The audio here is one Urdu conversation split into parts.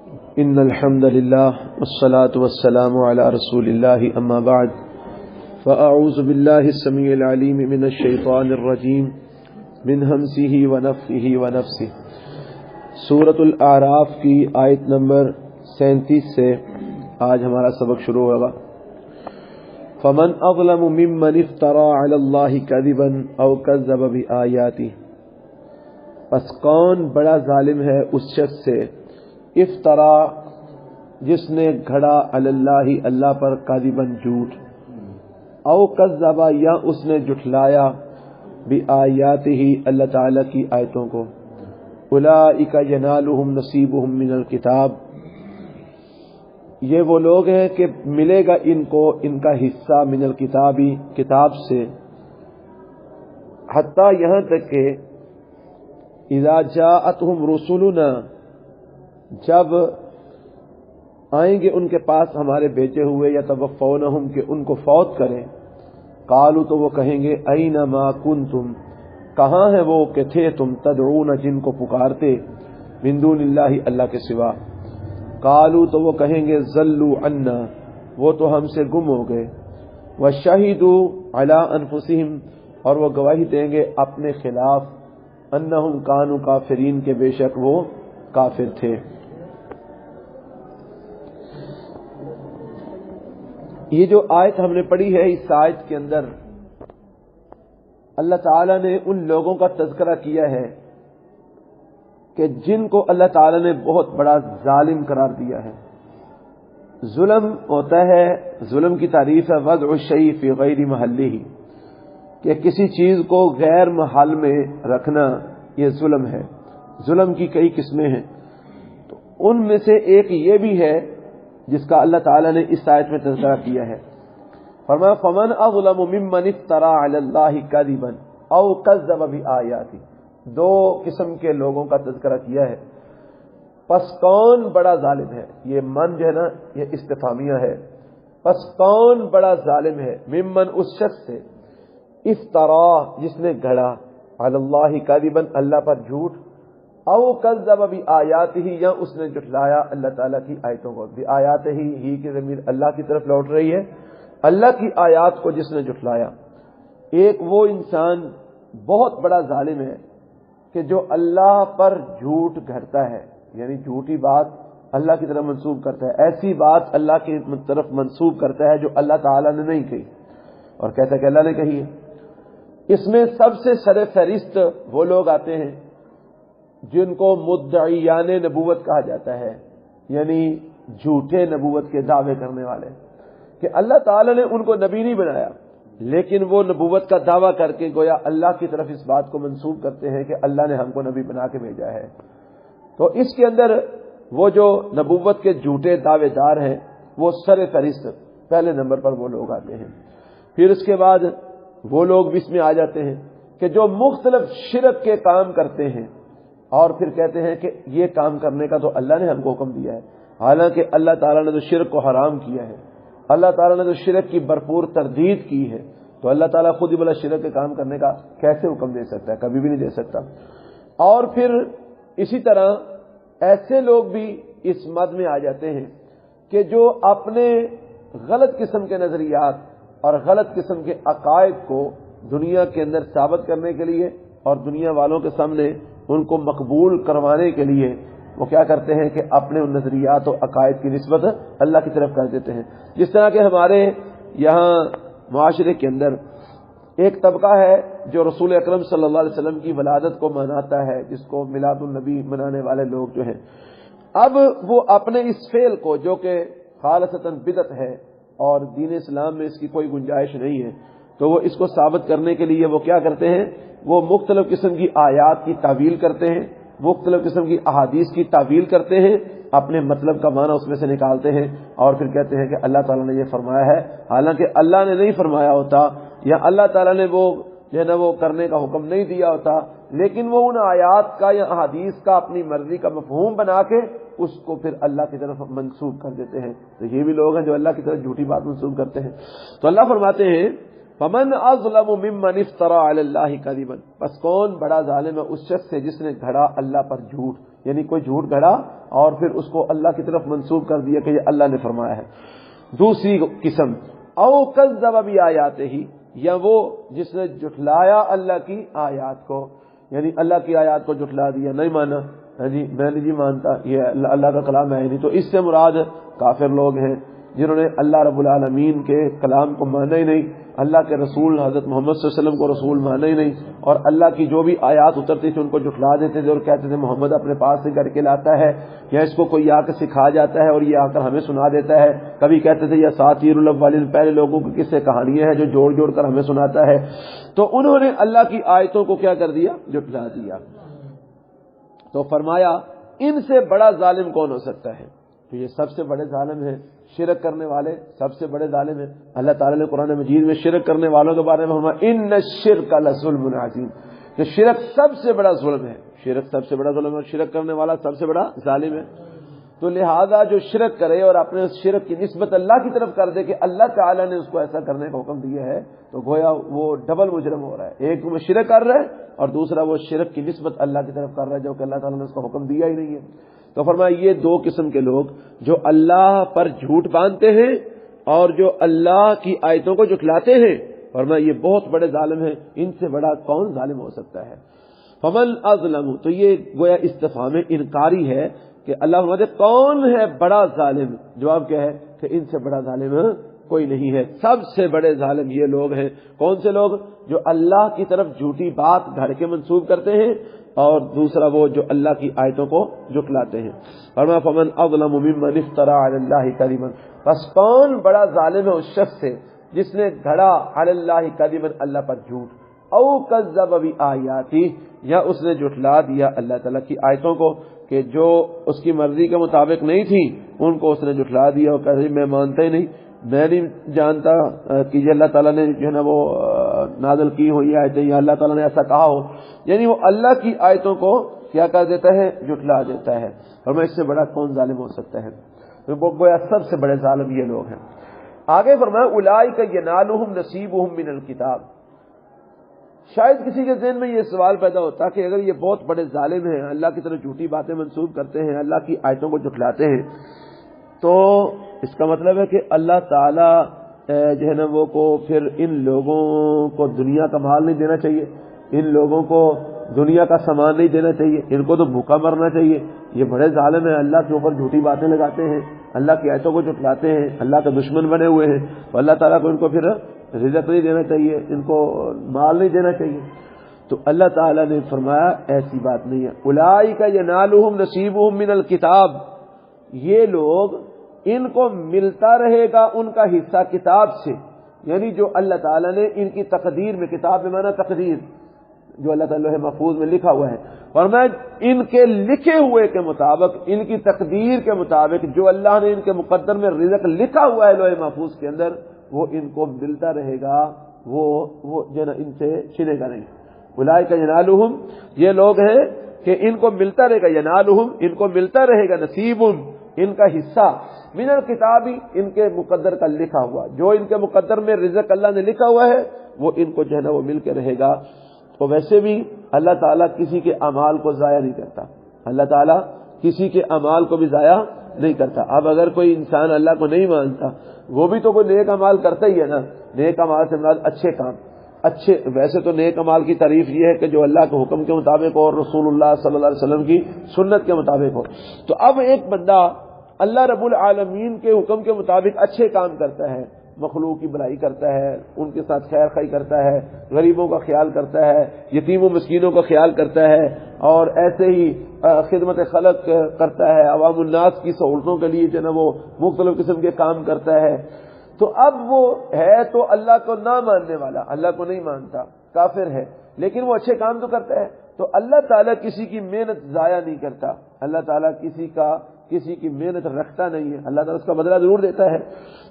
ان الحمد لله والصلاة والسلام على رسول الله اما بعد فاعوذ بالله السميع العليم من الشيطان الرجيم من همزه ونفخه ونفثه۔ سورۃ الاعراف کی آیت نمبر 37 سے آج ہمارا سبق شروع ہوگا۔ فمن اظلم ممن افترى على الله كذبا او كذب بآياته، پس کون بڑا ظالم ہے اس شخص سے افترا جس نے گھڑا علی اللہ اللہ پر کاذباً جھوٹ، او کذب یا اس نے جھٹلایا بآیاتہ اللہ تعالی کی آیتوں کو، اولئک ینالہم نصیبہم من الکتاب، یہ وہ لوگ ہیں کہ ملے گا ان کو ان کا حصہ من الکتابی کتاب سے، حتیٰ یہاں تک کہ اذا جاءتہم رسلنا، جب آئیں گے ان کے پاس ہمارے بھیجے ہوئے، یا توفونہم کہ ان کو فوت کریں، قالوا تو وہ کہیں گے این ما کنتم، کہاں ہیں وہ کہ تھے تم، تدعون جن کو پکارتے، من دون اللہ اللہ کے سوا، قالوا تو وہ کہیں گے ضلوا عنا، وہ تو ہم سے گم ہو گئے، وشہدوا علی انفسہم، اور وہ گواہی دیں گے اپنے خلاف، انہم کانوا کافرین، کے بے شک وہ کافر تھے۔ یہ جو آیت ہم نے پڑھی ہے، اس آیت کے اندر اللہ تعالیٰ نے ان لوگوں کا تذکرہ کیا ہے کہ جن کو اللہ تعالیٰ نے بہت بڑا ظالم قرار دیا ہے۔ ظلم ہوتا ہے، ظلم کی تعریف ہے وضع الشیء فی غیر محلہ، کہ کسی چیز کو غیر محل میں رکھنا، یہ ظلم ہے۔ ظلم کی کئی قسمیں ہیں، تو ان میں سے ایک یہ بھی ہے جس کا اللہ تعالیٰ نے اس آیت میں تذکرہ کیا ہے۔ فرمایا فمن اظلم ممن افترى علی اللہ کذبا او کذب بآیاتہ، دو قسم کے لوگوں کا تذکرہ کیا ہے۔ پس کون بڑا ظالم ہے، یہ من جو ہے نا یہ استفہامیہ ہے، پس کون بڑا ظالم ہے، ممن اس شخص سے، افترا جس نے گھڑا، علی اللہ کذبا اللہ پر جھوٹ، او کذب بآیاتہ یا اس نے جھٹلایا اللہ تعالیٰ کی آیتوں کو، بآیاتہ ہی کی ضمیر اللہ کی طرف لوٹ رہی ہے، اللہ کی آیات کو جس نے جھٹلایا۔ ایک وہ انسان بہت بڑا ظالم ہے کہ جو اللہ پر جھوٹ گھڑتا ہے، یعنی جھوٹی بات اللہ کی طرف منسوب کرتا ہے، ایسی بات اللہ کی طرف منسوب کرتا ہے جو اللہ تعالیٰ نے نہیں کہی اور کہتا ہے کہ اللہ نے کہی ہے۔ اس میں سب سے سر فہرست وہ لوگ آتے ہیں جن کو مدعیان نبوت کہا جاتا ہے، یعنی جھوٹے نبوت کے دعوے کرنے والے، کہ اللہ تعالیٰ نے ان کو نبی نہیں بنایا، لیکن وہ نبوت کا دعویٰ کر کے گویا اللہ کی طرف اس بات کو منسوب کرتے ہیں کہ اللہ نے ہم کو نبی بنا کے بھیجا ہے۔ تو اس کے اندر وہ جو نبوت کے جھوٹے دعوے دار ہیں وہ سر فہرست پہلے نمبر پر وہ لوگ آتے ہیں۔ پھر اس کے بعد وہ لوگ بھی اس میں آ جاتے ہیں کہ جو مختلف شرک کے کام کرتے ہیں اور پھر کہتے ہیں کہ یہ کام کرنے کا تو اللہ نے ہم کو حکم دیا ہے، حالانکہ اللہ تعالیٰ نے تو شرک کو حرام کیا ہے، اللہ تعالیٰ نے تو شرک کی بھرپور تردید کی ہے، تو اللہ تعالیٰ خود ہی بلا شرک کے کام کرنے کا کیسے حکم دے سکتا ہے؟ کبھی بھی نہیں دے سکتا۔ اور پھر اسی طرح ایسے لوگ بھی اس مد میں آ جاتے ہیں کہ جو اپنے غلط قسم کے نظریات اور غلط قسم کے عقائد کو دنیا کے اندر ثابت کرنے کے لیے اور دنیا والوں کے سامنے ان کو مقبول کروانے کے لیے وہ کیا کرتے ہیں کہ اپنے ان نظریات و عقائد کی نسبت اللہ کی طرف کر دیتے ہیں۔ جس طرح کہ ہمارے یہاں معاشرے کے اندر ایک طبقہ ہے جو رسول اکرم صلی اللہ علیہ وسلم کی ولادت کو مناتا ہے، جس کو میلاد النبی منانے والے لوگ جو ہیں، اب وہ اپنے اس فعل کو جو کہ خالصتاً بدعت ہے اور دین اسلام میں اس کی کوئی گنجائش نہیں ہے، تو وہ اس کو ثابت کرنے کے لیے وہ کیا کرتے ہیں، وہ مختلف قسم کی آیات کی تعویل کرتے ہیں، مختلف قسم کی احادیث کی تعویل کرتے ہیں، اپنے مطلب کا معنی اس میں سے نکالتے ہیں اور پھر کہتے ہیں کہ اللہ تعالیٰ نے یہ فرمایا ہے، حالانکہ اللہ نے نہیں فرمایا ہوتا، یا اللہ تعالیٰ نے وہ جو ہے نا وہ کرنے کا حکم نہیں دیا ہوتا، لیکن وہ ان آیات کا یا احادیث کا اپنی مرضی کا مفہوم بنا کے اس کو پھر اللہ کی طرف منسوب کر دیتے ہیں۔ تو یہ بھی لوگ ہیں جو اللہ کی طرف جھوٹی بات منسوب کرتے ہیں۔ تو اللہ فرماتے ہیں فمن اظلم ممن افترى علی اللہ کذبا، بس کون بڑا ظالم ہے اس شخص سے جس نے گھڑا اللہ پر جھوٹ، یعنی کوئی جھوٹ گھڑا اور پھر اس کو اللہ کی طرف منسوب کر دیا کہ یہ اللہ نے فرمایا ہے. دوسری قسم او کذب بآیاتہ، یا وہ جس نے جھٹلایا اللہ کی آیات کو، یعنی اللہ کی آیات کو جھٹلا دیا، نہیں مانا، جی میں نہیں مانتا یہ اللہ کا کلام ہے نہیں. تو اس سے مراد کافر لوگ ہیں جنہوں نے اللہ رب العالمین کے کلام کو مانا ہی نہیں، اللہ کے رسول حضرت محمد صلی اللہ علیہ وسلم کو رسول مانا ہی نہیں، اور اللہ کی جو بھی آیات اترتی تھی ان کو جھٹلا دیتے تھے اور کہتے تھے محمد اپنے پاس سے کر کے لاتا ہے، یا اس کو کوئی آ کے سکھا جاتا ہے اور یہ آ کر ہمیں سنا دیتا ہے. کبھی کہتے تھے یا اساطیر الاولین، پہلے لوگوں کی قصے کہانیاں ہیں جو جوڑ جوڑ کر ہمیں سناتا ہے. تو انہوں نے اللہ کی آیتوں کو کیا کر دیا؟ جھٹلا دیا. تو فرمایا ان سے بڑا ظالم کون ہو سکتا ہے؟ تو یہ سب سے بڑے ظالم ہیں شرک کرنے والے، سب سے بڑے ظالم ہیں. اللہ تعالیٰ نے قرآن مجید میں شرک کرنے والوں کے بارے میں فرمایا ان الشرک لظلم عظیم، کہ شرک سب سے بڑا ظلم ہے. شرک سب سے بڑا ظلم ہے، شرک کرنے والا سب سے بڑا ظالم ہے. تو لہذا جو شرک کرے اور اپنے اس شرک کی نسبت اللہ کی طرف کر دے کہ اللہ تعالیٰ نے اس کو ایسا کرنے کا حکم دیا ہے، تو گویا وہ ڈبل مجرم ہو رہا ہے. ایک وہ شرک کر رہا ہے اور دوسرا وہ شرک کی نسبت اللہ کی طرف کر رہا ہے جو کہ اللہ تعالیٰ نے اس کو حکم دیا ہی نہیں ہے. تو فرمایا یہ دو قسم کے لوگ جو اللہ پر جھوٹ باندھتے ہیں اور جو اللہ کی آیتوں کو جھٹلاتے ہیں، فرمایا یہ بہت بڑے ظالم ہیں. ان سے بڑا کون ظالم ہو سکتا ہے؟ فمن اظلم، تو یہ گویا استفہام انکاری ہے کہ اللہ فرماتے کون ہے بڑا ظالم؟ جواب کیا ہے کہ ان سے بڑا ظالم کوئی نہیں ہے. سب سے بڑے ظالم یہ لوگ ہیں. کون سے لوگ؟ جو اللہ کی طرف جھوٹی بات گھڑ کے منسوب کرتے ہیں، اور دوسرا وہ جو اللہ کی آیتوں کو جھٹلاتے ہیں. فرمایا فمن اظلم ممن افترى علی اللہ کذبا، بس کون بڑا ظالم ہے اس شخص سے جس نے گھڑا علی اللہ کذبا، اللہ پر جھوٹ، او کذب بآیاتہ، یا اس نے جھٹلا دیا اللہ تعالیٰ کی آیتوں کو کہ جو اس کی مرضی کے مطابق نہیں تھی ان کو اس نے جھٹلا دیا اور کہا میں مانتا ہی نہیں، میں نہیں جانتا کہ یہ اللہ تعالیٰ نے جو ہے نا وہ نازل کی ہو یہ آیتیں، یا اللہ تعالیٰ نے ایسا کہا ہو. یعنی وہ اللہ کی آیتوں کو کیا کر دیتا ہے؟ جھٹلا دیتا ہے. اور میں اس سے بڑا کون ظالم ہو سکتا ہے؟ تو گویا سب سے بڑے ظالم یہ لوگ ہیں. آگے فرمایا اولئک ینالہم نصیبہم من الکتاب. شاید کسی کے ذہن میں یہ سوال پیدا ہوتا کہ اگر یہ بہت بڑے ظالم ہیں، اللہ کی طرف جھوٹی باتیں منسوب کرتے ہیں، اللہ کی آیتوں کو جھٹلاتے ہیں، تو اس کا مطلب ہے کہ اللہ تعالیٰ جو ہے نا وہ کو پھر ان لوگوں کو دنیا کا مال نہیں دینا چاہیے، ان لوگوں کو دنیا کا سامان نہیں دینا چاہیے، ان کو تو بھوکا مرنا چاہیے. یہ بڑے ظالم ہیں، اللہ کے اوپر جھوٹی باتیں لگاتے ہیں، اللہ کی آیتوں کو جھٹلاتے ہیں، اللہ کے دشمن بنے ہوئے ہیں. تو اللہ تعالیٰ کو ان کو پھر رزق نہیں دینا چاہیے، ان کو مال نہیں دینا چاہیے. تو اللہ تعالیٰ نے فرمایا ایسی بات نہیں ہے. اولئک ینالہم نصیبہم من الکتاب، یہ لوگ ان کو ملتا رہے گا ان کا حصہ کتاب سے، یعنی جو اللہ تعالیٰ نے ان کی تقدیر میں، کتاب میں معنی تقدیر، جو اللہ تعالیٰ لوح محفوظ میں لکھا ہوا ہے، اور میں ان کے لکھے ہوئے کے مطابق، ان کی تقدیر کے مطابق جو اللہ نے ان کے مقدر میں رزق لکھا ہوا ہے لوح محفوظ کے اندر، وہ ان کو ملتا رہے گا، وہ جو نا ان سے چھنے گا نہیں. اولئک ینالہم، یہ لوگ ہیں کہ ان کو ملتا رہے گا، ینالہم ان کو ملتا رہے گا، نصیبہم ان کا حصہ، من الکتاب ان کے مقدر کا لکھا ہوا، جو ان کے مقدر میں رزق اللہ نے لکھا ہوا ہے وہ ان کو جو ہے نا وہ مل کے رہے گا. تو ویسے بھی اللہ تعالیٰ کسی کے اعمال کو ضائع نہیں کرتا، اللہ تعالیٰ کسی کے اعمال کو بھی ضائع نہیں کرتا. اب اگر کوئی انسان اللہ کو نہیں مانتا، وہ بھی تو کوئی نیک اعمال کرتا ہی ہے نا. نیک اعمال سے مراد اچھے کام، اچھے. ویسے تو نیک اعمال کی تعریف یہ ہے کہ جو اللہ کے حکم کے مطابق ہو اور رسول اللہ صلی اللہ علیہ وسلم کی سنت کے مطابق ہو. تو اب ایک بندہ اللہ رب العالمین کے حکم کے مطابق اچھے کام کرتا ہے، مخلوق کی بھلائی کرتا ہے، ان کے ساتھ خیر خائی کرتا ہے، غریبوں کا خیال کرتا ہے، یتیم و مسکینوں کا خیال کرتا ہے، اور ایسے ہی خدمت خلق کرتا ہے، عوام الناس کی سہولتوں کے لیے جو ہے وہ مختلف قسم کے کام کرتا ہے. تو اب وہ ہے تو اللہ کو نہ ماننے والا، اللہ کو نہیں مانتا، کافر ہے، لیکن وہ اچھے کام تو کرتا ہے. تو اللہ تعالیٰ کسی کی محنت ضائع نہیں کرتا، اللہ تعالیٰ کسی کی محنت رکھتا نہیں ہے، اللہ تعالیٰ اس کا بدلہ ضرور دیتا ہے.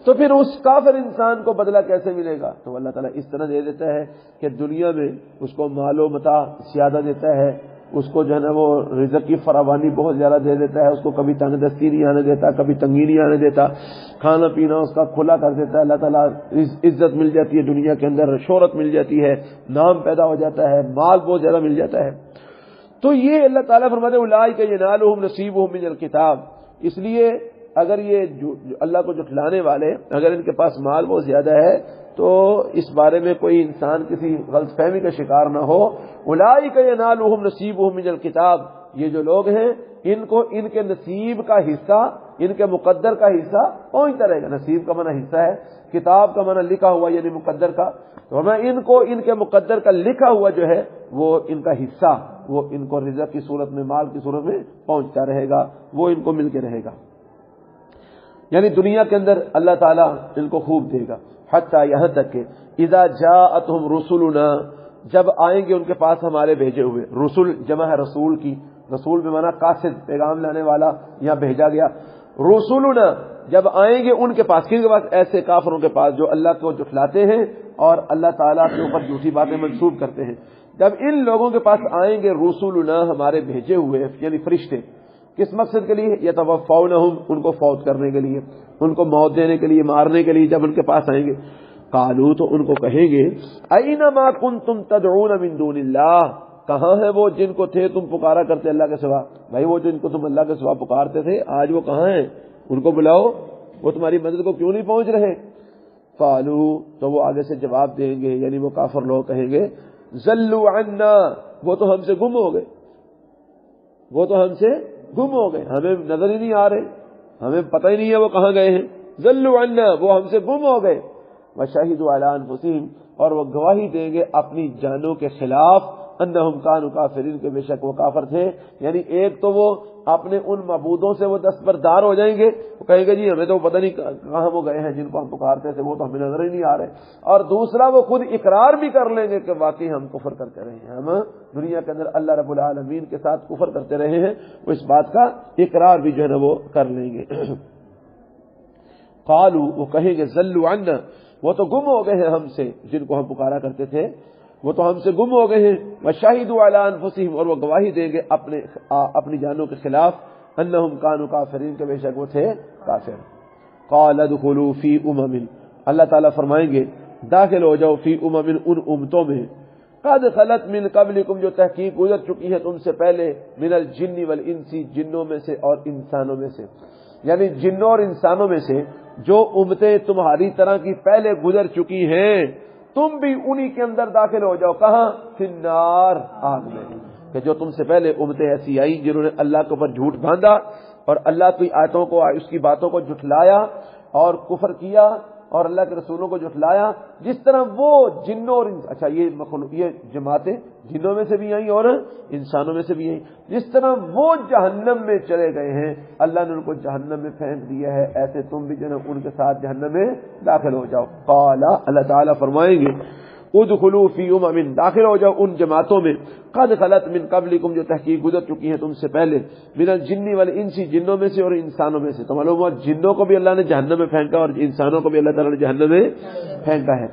تو پھر اس کافر انسان کو بدلہ کیسے ملے گا؟ تو اللہ تعالیٰ اس طرح دے دیتا ہے کہ دنیا میں اس کو مال و متاع زیادہ دیتا ہے، اس کو جو ہے نا وہ رزق کی فراوانی بہت زیادہ دے دیتا ہے، اس کو کبھی تنگ دستی نہیں آنے دیتا، کبھی تنگی نہیں آنے دیتا، کھانا پینا اس کا کھلا کر دیتا ہے. اللہ تعالیٰ عزت مل جاتی ہے دنیا کے اندر، شہرت مل جاتی ہے، نام پیدا ہو جاتا ہے، مال بہت زیادہ مل جاتا ہے. تو یہ اللہ تعالیٰ فرماتے ہیں اولئک ینالہم نصیبہم من الکتاب، اس لیے اگر یہ اللہ کو جھٹلانے والے اگر ان کے پاس مال بہت زیادہ ہے تو اس بارے میں کوئی انسان کسی غلط فہمی کا شکار نہ ہو. اولئک ینالہم نصیبہم من الکتاب، یہ جو لوگ ہیں ان کو ان کے نصیب کا حصہ، ان کے مقدر کا حصہ پہنچتا رہے گا. نصیب کا معنی حصہ ہے، کتاب کا معنی لکھا ہوا یعنی مقدر کا. تو میں ان کو ان کے مقدر کا لکھا ہوا جو ہے وہ ان کا حصہ وہ ان کو رزق کی صورت میں، مال کی صورت میں پہنچتا رہے گا، وہ ان کو مل کے رہے گا. یعنی دنیا کے اندر اللہ تعالیٰ ان کو خوب دے گا. حتیٰ یہاں تک کہ اذا جاءتہم رسلنا، جب آئیں گے ان کے پاس ہمارے بھیجے ہوئے. رسول جمع ہے رسول کی، رسول بمعنی قاصد، پیغام لانے والا، یہاں بھیجا گیا. رسولنا جب آئیں گے ان کے پاس، کن کے پاس؟ ایسے کافروں کے پاس جو اللہ کو جھٹلاتے ہیں اور اللہ تعالیٰ کے اوپر جھوٹی باتیں منسوب کرتے ہیں. جب ان لوگوں کے پاس آئیں گے رسولنا ہمارے بھیجے ہوئے یعنی فرشتے، کس مقصد کے لیے؟ یتوفونہم، ان کو فوت کرنے کے لیے، ان کو موت دینے کے لیے، مارنے کے لیے. جب ان کے پاس آئیں گے قالوا، تو ان کو کہیں گے اینما کنتم تدعون من دون اللہ، کہاں ہے وہ جن کو تھے تم پکارا کرتے اللہ کے سوا؟ بھائی وہ جن کو تم اللہ کے سوا پکارتے تھے آج وہ کہاں ہیں؟ ان کو بلاؤ، وہ تمہاری مدد کو کیوں نہیں پہنچ رہے؟ قالوا، تو وہ آگے سے جواب دیں گے، یعنی وہ کافر لوگ کہیں گے ضلوا عنا، وہ تو ہم سے گم ہو گئے، وہ تو ہم سے گم ہو گئے، ہمیں نظر ہی نہیں آ رہے، ہمیں پتہ ہی نہیں ہے وہ کہاں گئے ہیں. ضلوا عنا، وہ ہم سے گم ہو گئے. وشہدوا علی انفسہم، اور وہ گواہی دیں گے اپنی جانوں کے خلاف، انہم کانوا کافرین، کے بے شک وہ کافر تھے. یعنی ایک تو وہ اپنے ان معبودوں سے وہ دستبردار ہو جائیں گے، وہ کہیں گے جی ہمیں تو پتہ نہیں کہاں وہ گئے ہیں جن کو ہم پکارتے تھے، وہ تو ہمیں نظر ہی نہیں آ رہے. اور دوسرا وہ خود اقرار بھی کر لیں گے کہ واقعی ہم کفر کرتے رہے ہیں، ہم دنیا کے اندر اللہ رب العالمین کے ساتھ کفر کرتے رہے ہیں، وہ اس بات کا اقرار بھی جو ہے نا وہ کر لیں گے. قالوا، وہ کہیں گے ضلوا عنا، وہ تو گم ہو گئے ہیں ہم سے، جن کو ہم پکارا کرتے تھے وہ تو ہم سے گم ہو گئے ہیں. وشہدوا علی انفسہم، اور وہ گواہی دیں گے اپنی جانوں کے خلاف، انہم کانوا کافرین، کے بے شک وہ تھے کافر. قال ادخلوا فی امم، اللہ تعالیٰ فرمائیں گے داخل ہو جاؤ فی امم، ان امتوں میں، قد خلت من قبلکم، جو تحقیق گزر چکی ہے تم سے پہلے، من الجن والانس، جنوں میں سے اور انسانوں میں سے. یعنی جنوں اور انسانوں میں سے جو امتیں تمہاری طرح کی پہلے گزر چکی ہیں تم بھی انہی کے اندر داخل ہو جاؤ. کہاں؟ فی النار، آگ میں. کہ جو تم سے پہلے امتیں ایسی آئی جنہوں نے اللہ کے اوپر جھوٹ باندھا اور اللہ کی آیتوں کو، اس کی باتوں کو جھٹلایا اور کفر کیا اور اللہ کے رسولوں کو جھٹلایا. جس طرح وہ جنوں اور اچھا یہ جماعتیں جنوں میں سے بھی آئیں اور انسانوں میں سے بھی آئیں، جس طرح وہ جہنم میں چلے گئے ہیں اللہ نے ان کو جہنم میں پھینک دیا ہے، ایسے تم بھی جو ہے ان کے ساتھ جہنم میں داخل ہو جاؤ. قال، اللہ تعالیٰ فرمائیں گے ادخلوا فی امم، داخل ہو جاؤ ان جماعتوں میں، قد خلت من قبلکم، جو تحقیق گزر چکی ہیں تم سے پہلے، من الجن والانس، جنوں میں سے اور انسانوں میں سے. تو معلوم ہوا جنوں کو بھی اللہ نے جہنم میں پھینکا اور انسانوں کو بھی اللہ تعالیٰ نے جہنم میں پھینکا ہے.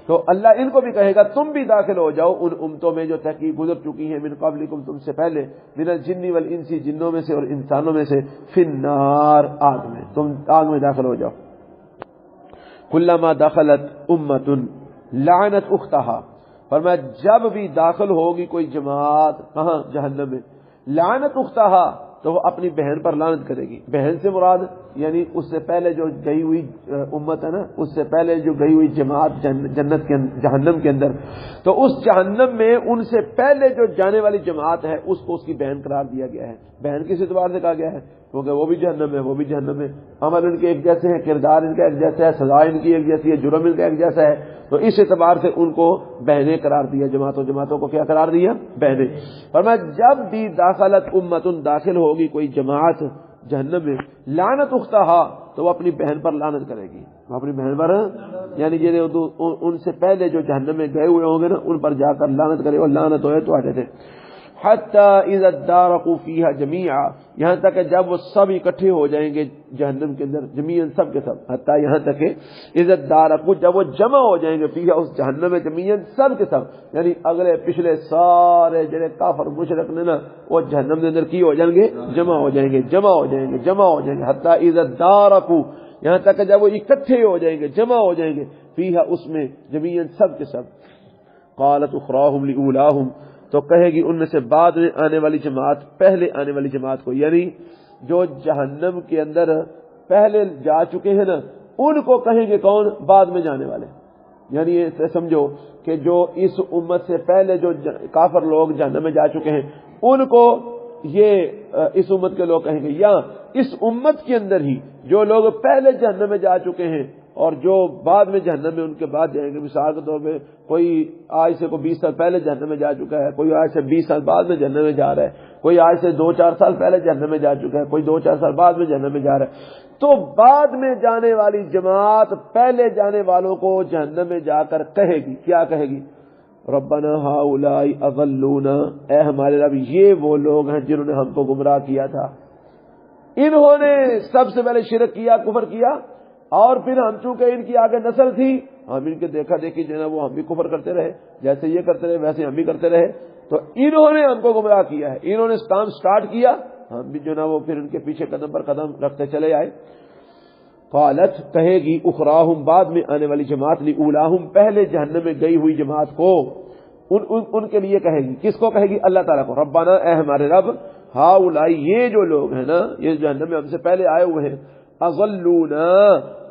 تو اللہ ان کو بھی کہے گا تم بھی داخل ہو جاؤ ان امتوں میں جو تحقیق گزر چکی ہیں، من قبلکم، تم سے پہلے، من الجن والانس، جنوں میں سے اور انسانوں میں سے، فی النار، آگ میں، تم آگ میں داخل ہو جاؤ. کلما دخلت امۃ لعنت اختہا، فرمایا جب بھی داخل ہوگی کوئی جماعت، کہاں؟ جہنم میں، لعنت اختہا، تو وہ اپنی بہن پر لعنت کرے گی. بہن سے مراد یعنی اس سے پہلے جو گئی ہوئی امت ہے نا، اس سے پہلے جو گئی ہوئی جماعت جنت کے جہنم کے اندر، تو اس جہنم میں ان سے پہلے جو جانے والی جماعت ہے اس کو اس کی بہن قرار دیا گیا ہے. بہن کس اعتبار سے کہا گیا ہے؟ کیونکہ وہ بھی جہنم ہے، وہ بھی جہنم ہے، عمل ان کے ایک جیسے ہیں، کردار ان کا ایک جیسا ہے، سزا ان کی ایک جیسی ہے، جرم ان کا ایک جیسا ہے. تو اس اعتبار سے ان کو بہنیں قرار دیا، جماعتوں کو کیا قرار دیا؟ بہنیں. فرمایا جب بھی داخلت امت، داخل ہوگی کوئی جماعت جہنم میں، لعنت اختہا، تو وہ اپنی بہن پر لعنت کرے گی. وہ اپنی بہن پر، یعنی ان سے پہلے جو جہنم میں گئے ہوئے ہوں گے نا ان پر جا کر لعنت کرے. اور لعنت ہوئے تو آتے تھے. حتی اذا ادارکوا فیہا جمیعا، یہاں تک کہ جب وہ سب اکٹھے ہو جائیں گے جہنم کے اندر، جمیعاً سب کے سب، حتی یہاں تک کہ اذا ادارکوا، جب وہ جمع ہو جائیں گے، فیہا اس جہنم میں، جمیعاً سب کے سب، یعنی اگلے پچھلے سارے جڑے کافر مشرک نے نا وہ جہنم کے اندر کی ہو جائیں گے، جمع ہو جائیں گے. حتی اذا ادارکوا، یہاں تک کہ جب وہ اکٹھے ہو جائیں گے، جمع ہو جائیں گے، فیہا اس میں، جمیعاً سب کے سب. قالت اخراہم لاولاہم، تو کہے گی ان میں سے بعد میں آنے والی جماعت پہلے آنے والی جماعت کو، یعنی جو جہنم کے اندر پہلے جا چکے ہیں نا ان کو کہیں گے کون؟ بعد میں جانے والے. یعنی یہ سمجھو کہ جو اس امت سے پہلے جو کافر لوگ جہنم میں جا چکے ہیں ان کو یہ اس امت کے لوگ کہیں گے، یا اس امت کے اندر ہی جو لوگ پہلے جہنم میں جا چکے ہیں اور جو بعد میں جہنم میں ان کے بعد جائیں گے. مثال کے طور پہ کوئی آج سے 20 سال پہلے جہنم میں جا چکا ہے، کوئی آج سے 20 سال بعد میں جہنم میں جا رہا ہے، کوئی آج سے 2-4 سال پہلے جہنم میں جا چکا ہے، کوئی 2-4 سال بعد میں جہنم میں جا رہا ہے. تو بعد میں جانے والی جماعت پہلے جانے والوں کو جہنم میں جا کر کہے گی، کیا کہے گی؟ ربنا ہؤلاء اضلونا، اے ہمارے رب یہ وہ لوگ ہیں جنہوں نے ہم کو گمراہ کیا تھا. انہوں نے سب سے پہلے شرک کیا، کفر کیا، اور پھر ہم چونکہ ان کی آگے نسل تھی ہم ان کے دیکھا دیکھی جو ہے نا وہ ہم بھی کفر کرتے رہے، جیسے یہ کرتے رہے ویسے ہم بھی کرتے رہے، تو انہوں نے ہم کو گمراہ کیا ہے، انہوں نے کام سٹارٹ کیا، ہم بھی جو نا وہ پھر ان کے پیچھے قدم پر قدم رکھتے چلے آئے. قالت کہے گی اخراہم بعد میں آنے والی جماعت اولاہم پہلے جہنم میں گئی ہوئی جماعت کو، ان کے لیے کہے گی. کس کو کہے گی؟ اللہ تعالیٰ کو. ربنا اے ہمارے رب، ہؤلاء یہ جو لوگ ہیں نا یہ جہنم میں ہم سے پہلے آئے ہوئے ہیں، اضلونا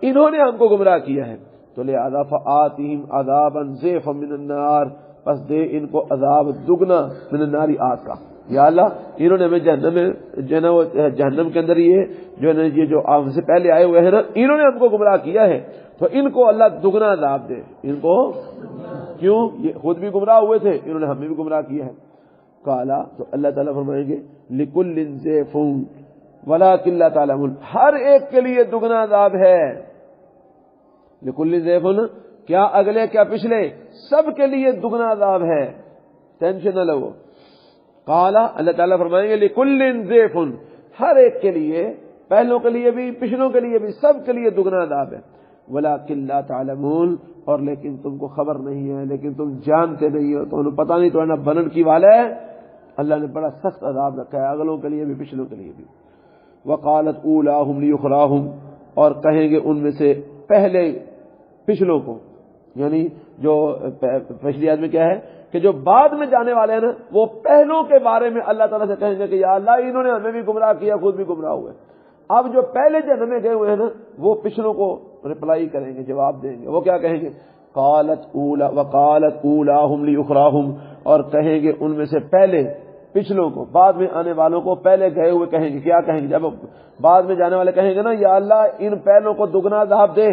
انہوں نے ہم کو گمراہ کیا ہے، تو لہذا فآتہم عذابا ضعفا من النار، پس دے ان کو عذاب دگنا من النار آگ کا. یا اللہ انہوں نے ہمیں جہنم میں جو ہے نا وہ جہنم کے اندر یہ جو ہے نا یہ جو ہم سے پہلے آئے ہوئے ہیں نا انہوں نے ہم کو گمراہ کیا ہے، تو ان کو اللہ دگنا عذاب دے. ان کو کیوں؟ یہ خود بھی گمراہ ہوئے تھے، انہوں نے ہمیں بھی گمراہ کیا ہے. قالا تو اللہ تعالیٰ فرمائیں گے لکل ضعف ولکن لا تعلمون، ہر ایک کے لیے دگنا عذاب ہے. لکل ضعف، کیا اگلے کیا پچھلے، سب کے لیے دگنا عذاب ہے، ٹینشن نہ لو. قالا اللہ تعالیٰ فرمائیں گے لکل ضعف، ہر ایک کے لیے، پہلوں کے لیے بھی پچھلوں کے لیے بھی، سب کے لیے دگنا عذاب ہے. ولکن لا تعلمون، اور لیکن تم کو خبر نہیں ہے، لیکن تم جانتے نہیں ہو، تمہیں پتہ نہیں، تو ہے نا بنن کی والا ہے. اللہ نے بڑا سخت عذاب رکھا ہے اگلوں کے لیے بھی پچھلوں کے لیے بھی. وقالت اولاہم لیخراہم، اور کہیں گے ان میں سے پہلے پچھلوں کو، یعنی جو پچھلی آیت میں کیا ہے کہ جو بعد میں جانے والے ہیں نا وہ پہلوں کے بارے میں اللہ تعالیٰ سے کہیں گے کہ یا اللہ انہوں نے ہمیں بھی گمراہ کیا، خود بھی گمراہ ہوئے. اب جو پہلے جہنم میں گئے ہوئے ہیں نا وہ پچھلوں کو رپلائی کریں گے، جواب دیں گے. وہ کیا کہیں گے؟ وقالت اولاہم لیخراہم، اور کہیں گے ان میں سے پہلے پچھلوں کو، بعد میں آنے والوں کو پہلے گئے ہوئے کہیں گے. کیا کہیں گے؟ جب بعد میں جانے والے کہیں گے نا یا اللہ ان پہلوں کو دگنا عذاب دے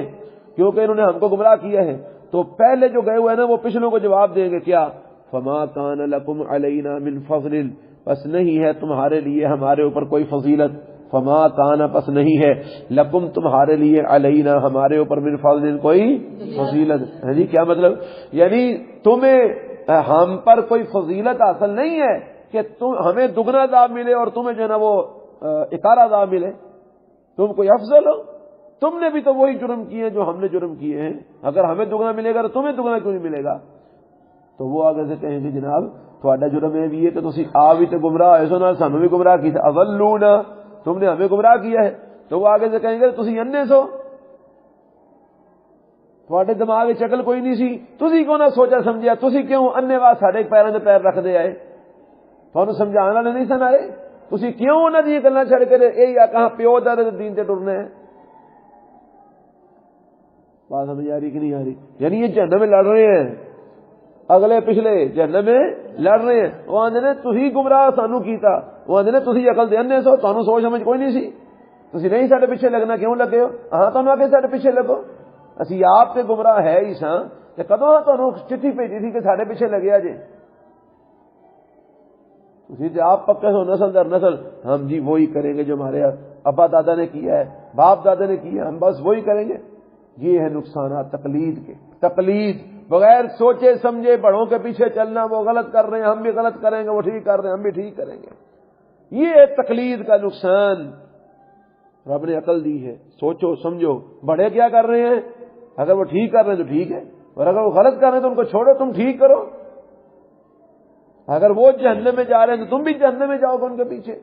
کیونکہ انہوں نے ہم کو گمراہ کیا ہے، تو پہلے جو گئے ہوئے ہیں نا وہ پچھلوں کو جواب دیں گے کیا؟ فما کان لکم علینا من فضل، پس نہیں ہے تمہارے لیے ہمارے اوپر کوئی فضیلت. فما کان، پس نہیں ہے، لکم تمہارے لیے، علینا ہمارے اوپر، من فضل کوئی فضیلت. جی کیا مطلب؟ یعنی تمہیں ہم پر کوئی فضیلت حاصل نہیں ہے کہ ہمیں دگنا عذاب ملے اور تمہیں جو ہے نا وہ اکارا عذاب ملے. تم کوئی افضل ہو؟ تم نے بھی تو وہی جرم کیے جو ہم نے جرم کیے ہیں، اگر ہمیں دگنا ملے گا تو تمہیں دگنا کیوں نہیں ملے گا؟ تو وہ آگے سے کہیں گے جناب تھوڑا جرم یہ بھی ہے کہ تسی آپ بھی تو گمراہ ایسو نہ سانو بھی گمراہ کیا تھا، اضلونا تم نے ہمیں گمراہ کیا ہے. تو وہ آگے سے کہیں گے تسی انے سو، تھوڑے دماغ کی شکل کوئی نہیں سی، تسی کیوں نہ سوچا سمجھیا، تسی کیوں انے وا ساڈے پیراں دے پیر رکھ دے آئے، تھانوں سمجھانے والے نہیں سن آئے، تسی کیوں انہاں دی گلاں چھڑ کے اے یا کہاں پیو دا دین تے ٹرنا ہے. بات سمجھ آ رہی کہ نہیں آ رہی؟ یعنی یہ جہنم میں لڑ رہے ہیں، اگلے پچھلے جہنم میں لڑ رہے ہیں. وہ آندے نے تسی گمراہ سانو کیتا، وہ آندے نے تسی عقل دے انے سو، تانوں سوچ سمجھ کوئی نہیں سی، تسی نہیں ساڈے پیچھے لگنا کیوں لگے ہو؟ ہاں تانوں آ کے ساڈے پیچھے لگو، اسی آپ تے گمراہ ہے ہی ساں تے کدوں تانوں چٹھی بھیجی تھی کہ ساڈے پیچھے لگیا جے؟ تسی تے آپ پکے ہو نسل در نسل، ہم جی وہی کریں گے جو ہمارے ابا دادا نے کیا ہے، باپ دادا نے کیا ہے، ہم بس وہی کریں گے. یہ ہے نقصانات تقلید کے. تقلید، بغیر سوچے سمجھے بڑوں کے پیچھے چلنا، وہ غلط کر رہے ہیں ہم بھی غلط کریں گے، وہ ٹھیک کر رہے ہیں ہم بھی ٹھیک کریں گے. یہ ہے تقلید کا نقصان. رب نے عقل دی ہے، سوچو سمجھو. بڑے کیا کر رہے ہیں، اگر وہ ٹھیک کر رہے ہیں تو ٹھیک ہے، اور اگر وہ غلط کر رہے ہیں تو ان کو چھوڑو، تم ٹھیک کرو. اگر وہ جہنم میں جا رہے ہیں تو تم بھی جہنم میں جاؤ گے ان کے پیچھے.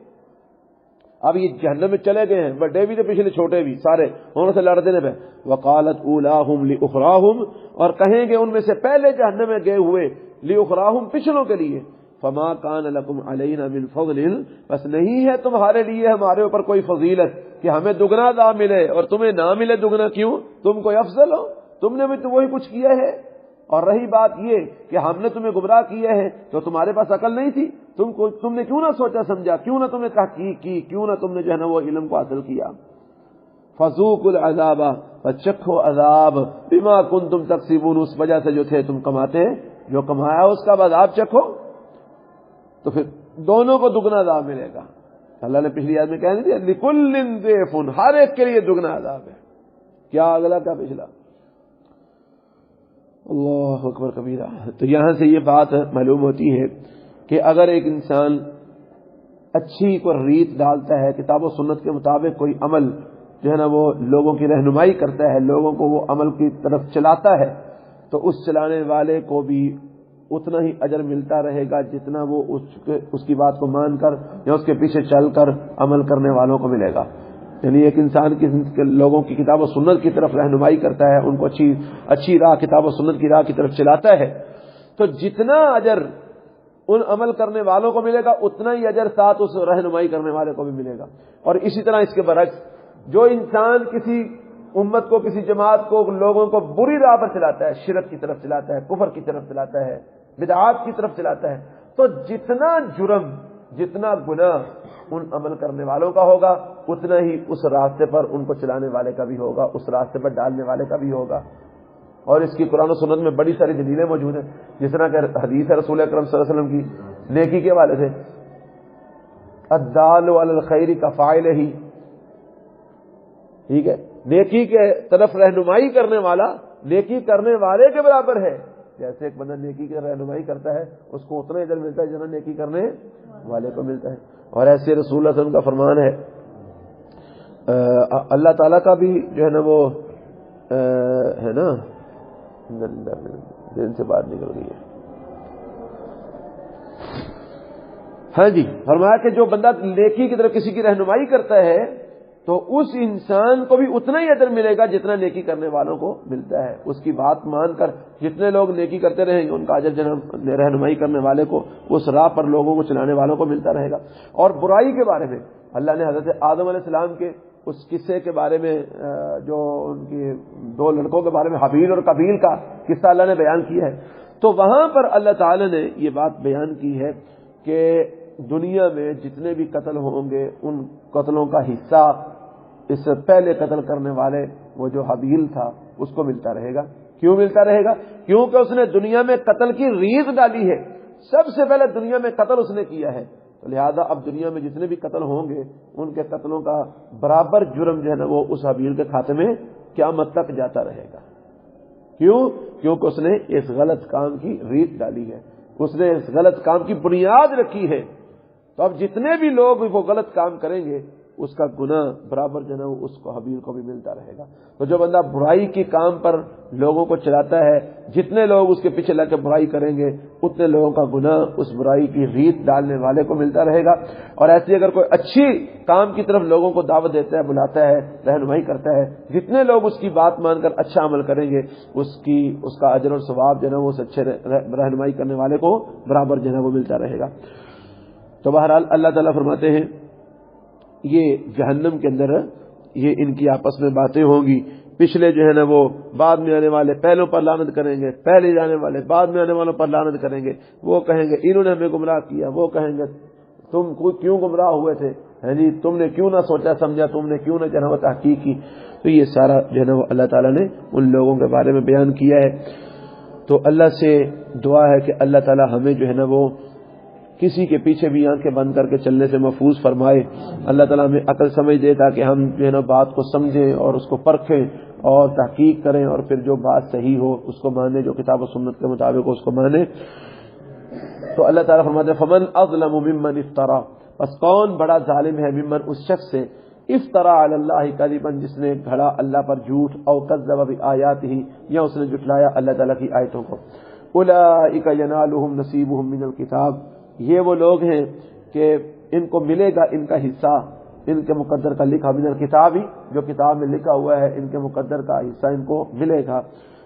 اب یہ جہنم میں چلے گئے ہیں، بڑے بھی تو پچھلے چھوٹے بھی، سارے انہوں سے لڑتے ہیں. وقالت اولاہم لاخراہم، اور کہیں گے ان میں سے پہلے جہنم میں گئے ہوئے، لاخراہم پچھلوں کے لیے. فما کان لکم علینا من فضل، بس نہیں ہے تمہارے لیے ہمارے اوپر کوئی فضیلت کہ ہمیں دگنا عذاب ملے اور تمہیں نہ ملے دگنا. کیوں؟ تم کوئی افضل ہو؟ تم نے بھی تو وہی کچھ کیا ہے. اور رہی بات یہ کہ ہم نے تمہیں گمراہ کیا ہے تو تمہارے پاس عقل نہیں تھی؟ تم نے کیوں نہ سوچا سمجھا؟ کیوں نہ تم نے تحقیق کی؟ کیوں نہ تم نے جو ہے نا وہ علم کو حاصل کیا؟ فذوقوا العذاب، فچکھو عذاب، بما کنتم تکسبون، اس وجہ سے جو تھے تم کماتے، جو کمایا اس کا عذاب چکھو. تو پھر دونوں کو دگنا عذاب ملے گا. اللہ نے پچھلی آیت میں کہہ دیا لکل ضیف، ہر ایک کے لیے دگنا عذاب ہے. کیا اگلا کیا پچھلا. اللہ اکبر کبیرہ. تو یہاں سے یہ بات معلوم ہوتی ہے کہ اگر ایک انسان اچھی کوئی ریت ڈالتا ہے، کتاب و سنت کے مطابق کوئی عمل جو ہے نا وہ لوگوں کی رہنمائی کرتا ہے، لوگوں کو وہ عمل کی طرف چلاتا ہے، تو اس چلانے والے کو بھی اتنا ہی اجر ملتا رہے گا جتنا وہ اس کی بات کو مان کر یا اس کے پیچھے چل کر عمل کرنے والوں کو ملے گا. یعنی ایک انسان لوگوں کی کتاب و سنت کی طرف رہنمائی کرتا ہے، ان کو اچھی راہ، کتاب و سنت کی راہ کی طرف چلاتا ہے، تو جتنا اجر ان عمل کرنے والوں کو ملے گا اتنا ہی اجر ساتھ اس رہنمائی کرنے والے کو بھی ملے گا. اور اسی طرح اس کے برعکس جو انسان کسی امت کو، کسی جماعت کو، لوگوں کو بری راہ پر چلاتا ہے، شرک کی طرف چلاتا ہے، کفر کی طرف چلاتا ہے، بدعات کی طرف چلاتا ہے، تو جتنا جرم، جتنا گناہ ان عمل کرنے والوں کا ہوگا اتنا ہی اس راستے پر ان کو چلانے والے کا بھی ہوگا، اس راستے پر ڈالنے والے کا بھی ہوگا. اور اس کی قرآن و سنت میں بڑی ساری دلیلیں موجود ہیں، جس طرح کہ حدیث ہے رسول اکرم صلی اللہ علیہ وسلم کی نیکی کے حوالے سے، الدال علی الخیر کفاعلہ، ٹھیک ہے، نیکی کے طرف رہنمائی کرنے والا نیکی کرنے والے کے برابر ہے. جیسے ایک بندہ نیکی کی رہنمائی کرتا ہے اس کو اتنا اجر ملتا ہے جتنا نیکی کرنے والے کو ملتا ہے. اور ایسے رسول اللہ صلی اللہ علیہ وسلم کا فرمان ہے، اللہ تعالیٰ کا بھی جو ہے نا وہ ہے نا، دن سے بات نکل گئی ہے. ہاں جی، فرمایا کہ جو بندہ نیکی کی طرف کسی کی رہنمائی کرتا ہے تو اس انسان کو بھی اتنا ہی اجر ملے گا جتنا نیکی کرنے والوں کو ملتا ہے. اس کی بات مان کر جتنے لوگ نیکی کرتے رہیں گے ان کا اجر رہنمائی کرنے والے کو، اس راہ پر لوگوں کو چلانے والوں کو ملتا رہے گا. اور برائی کے بارے میں اللہ نے حضرت آدم علیہ السلام کے اس قصے کے بارے میں، جو ان کے دو لڑکوں کے بارے میں حابیل اور قابیل کا قصہ اللہ نے بیان کیا ہے، تو وہاں پر اللہ تعالی نے یہ بات بیان کی ہے کہ دنیا میں جتنے بھی قتل ہوں گے ان قتلوں کا حصہ اس سے پہلے قتل کرنے والے وہ جو حابیل تھا اس کو ملتا رہے گا. کیوں ملتا رہے گا؟ کیونکہ اس نے دنیا میں قتل کی ریت ڈالی ہے، سب سے پہلے دنیا میں قتل اس نے کیا ہے، تو لہذا اب دنیا میں جتنے بھی قتل ہوں گے ان کے قتلوں کا برابر جرم جو ہے نا وہ اس حابیل کے کھاتے میں قیامت تک جاتا رہے گا. کیوں؟ کیونکہ اس نے اس غلط کام کی ریت ڈالی ہے، اس نے اس غلط کام کی بنیاد رکھی ہے. تو اب جتنے بھی لوگ وہ غلط کام کریں گے اس کا گناہ برابر جو ہے اس کو حابیل کو بھی ملتا رہے گا. تو جو بندہ برائی کے کام پر لوگوں کو چلاتا ہے، جتنے لوگ اس کے پیچھے لگ کے برائی کریں گے اتنے لوگوں کا گناہ اس برائی کی ریت ڈالنے والے کو ملتا رہے گا. اور ایسی اگر کوئی اچھی کام کی طرف لوگوں کو دعوت دیتا ہے، بلاتا ہے، رہنمائی کرتا ہے، جتنے لوگ اس کی بات مان کر اچھا عمل کریں گے اس کا اجر اور ثواب جو ہے وہ اچھے رہنمائی کرنے والے کو برابر جو ہے وہ ملتا رہے گا. تو بہرحال اللہ تعالیٰ فرماتے ہیں یہ جہنم کے اندر یہ ان کی آپس میں باتیں ہوں گی. پچھلے جو ہے نا وہ بعد میں آنے والے پہلوں پر لعنت کریں گے، پہلے جانے والے بعد میں آنے والوں پر لعنت کریں گے. وہ کہیں گے انہوں نے ہمیں گمراہ کیا، وہ کہیں گے تم کیوں گمراہ ہوئے تھے، ہے جی تم نے کیوں نہ سوچا سمجھا، تم نے کیوں نہ جو ہے وہ تحقیق کی. تو یہ سارا جو ہے نا وہ اللہ تعالیٰ نے ان لوگوں کے بارے میں بیان کیا ہے. تو اللہ سے دعا ہے کہ اللہ تعالیٰ ہمیں جو ہے نا وہ کسی کے پیچھے بھی آنکھیں بند کر کے چلنے سے محفوظ فرمائے. اللہ تعالیٰ ہمیں عقل سمجھ دے تاکہ ہم جو ہے نا بات کو سمجھیں اور اس کو پرکھیں اور تحقیق کریں، اور پھر جو بات صحیح ہو اس کو مانیں، جو کتاب و سنت کے مطابق ہو اس کو مانیں. تو اللہ تعالیٰ فرماتے ہیں فمن اظلم ممن افترا، بس کون بڑا ظالم ہے، ممن اس شخص سے، افترا علی اللہ کذبا جس نے گھڑا اللہ پر جھوٹ، او کذب بآیاتہ یا اس نے جھٹلایا اللہ تعالیٰ کی آیتوں کو. اولئک ینالہم نصیبہم من الکتاب، یہ وہ لوگ ہیں کہ ان کو ملے گا ان کا حصہ، ان کے مقدر کا لکھا، من الکتاب ہی جو کتاب میں لکھا ہوا ہے ان کے مقدر کا حصہ ان کو ملے گا.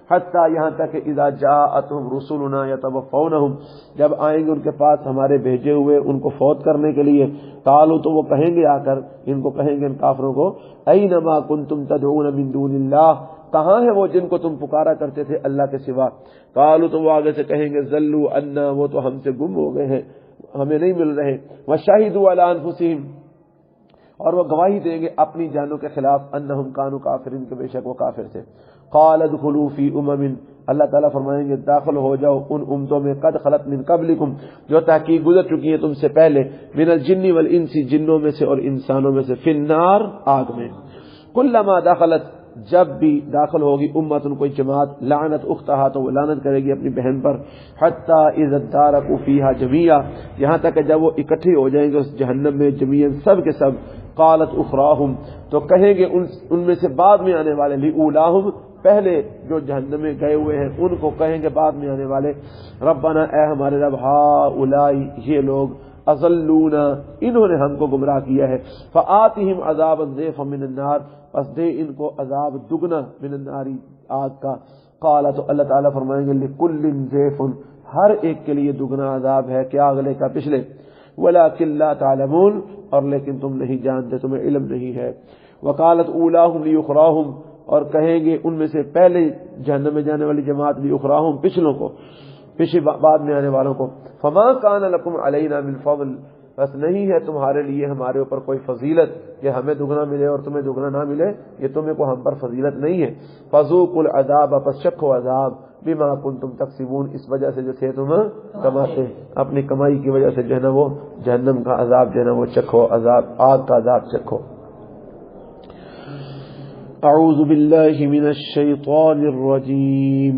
حتیٰ یہاں تک کہ اذا جاءتہم رسلنا یتوفونہم جب آئیں گے ان کے پاس ہمارے بھیجے ہوئے ان کو فوت کرنے کے لیے قالوا تو وہ کہیں گے آ کر ان کو کہیں گے ان کافروں کو اینما کنتم تدعون من دون اللہ کہاں ہے وہ جن کو تم پکارا کرتے تھے اللہ کے سوا قالوا تو وہ آگے سے کہیں گے ذلوا عنا وہ تو ہم سے گم ہو گئے ہیں ہمیں نہیں مل رہے وشہدوا علی انفسہم اور وہ گواہی دیں گے اپنی جانوں کے خلاف انہم کانوا کافرین کہ بے شک وہ کافر تھے قال ادخلوا فی اللہ تعالیٰ فرمائیں گے داخل ہو جاؤ ان امتوں میں قد خلت من قبلکم جو تحقیق گزر چکی ہیں تم سے پہلے من الجن والانس جنوں میں سے اور انسانوں میں سے فی النار آگ میں کلما دخلت جب بھی داخل ہوگی امتن کوئی جماعت لعنت اختہا تو وہ لعنت کرے گی اپنی بہن پر حتی اذا ادارکوا فیہا جمیعا یہاں تک کہ جب وہ اکٹھے ہو جائیں گے اس جہنم میں جمیعا سب کے سب قالت اخراہم تو کہیں گے ان میں سے بعد میں آنے والے لأولاہم پہلے جو جہنم میں گئے ہوئے ہیں ان کو کہیں گے بعد میں آنے والے ربنا اے ہمارے رب ہؤلاء یہ لوگ اضلونا انہوں نے ہم کو گمراہ کیا ہے فآتہم عذابا ضعفا من النار پس دے ان کو عذاب دگنا من النار آگ کا قال تو اللہ تعالیٰ فرمائیں گے لکل ضعف ہر ایک کے لیے دگنا عذاب ہے کیا اگلے کا پچھلے ولکن لا تعلمون اور لیکن تم نہیں جانتے تمہیں علم نہیں ہے وقالت اولاہم لیخراہم اور کہیں گے ان میں سے پہلے جہنم میں جانے والی جماعت لیخراہم پچھلوں کو پیچھے بعد میں آنے والوں کو فما کان لکم علینا من فضل بس نہیں ہے تمہارے لیے ہمارے اوپر کوئی فضیلت کہ ہمیں دگنا ملے اور تمہیں دگنا نہ ملے یہ تمہیں کو ہم پر فضیلت نہیں ہے فذوقوا العذاب پس چکھو عذاب بما کنتم تکسبون اس وجہ سے جو تھے تم کماتے اپنی کمائی کی وجہ سے جو ہے نا وہ جہنم کا عذاب جو ہے نا وہ چکھو عذاب آگ کا عذاب چکھو اعوذ باللہ من الشیطان الرجیم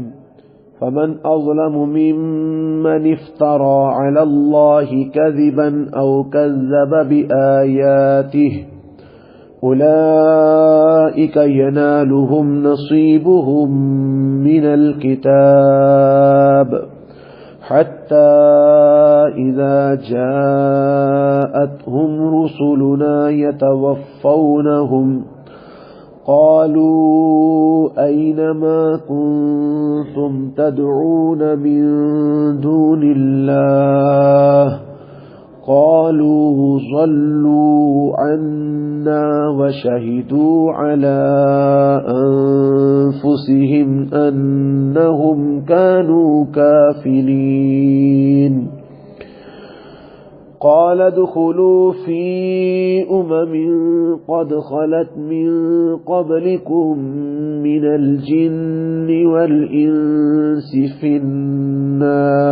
فمن أظلم ممن افترى على الله كذبا أو كذب بآياته أولئك ينالهم نصيبهم من الكتاب حتى إذا جاءتهم رسلنا يتوفونهم قالوا أين ما كنتم تدعون من دون الله قالوا ضلوا عنا وشهدوا على أنفسهم أنهم كانوا كافرين قال ادخلوا في قد خلت من قبلكم من الجن والإنس في النار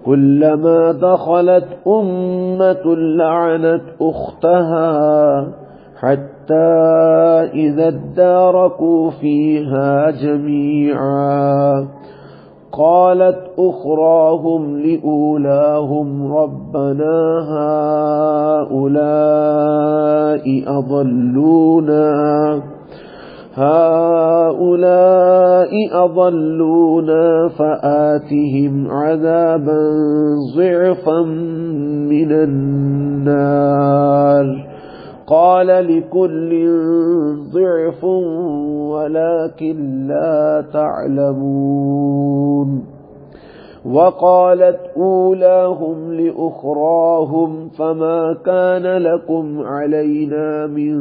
كلما دخلت أمة لعنت أختها حتى إذا اداركوا فيها جميعا قالت أخراهم لأولاهم ربنا هؤلاء أضلونا فآتهم عذابا ضعفا من النار قال لكل ضعف ولكن لا تعلمون وقالت أولاهم لأخراهم فما كان لكم علينا من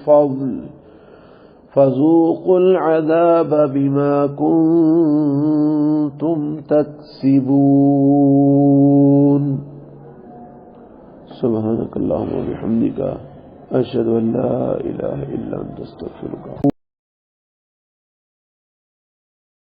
فضل فذوقوا العذاب بما كنتم تكسبون سبحانك اللهم وبحمدك أشهد أن لا إله إلا أنت أستغفرك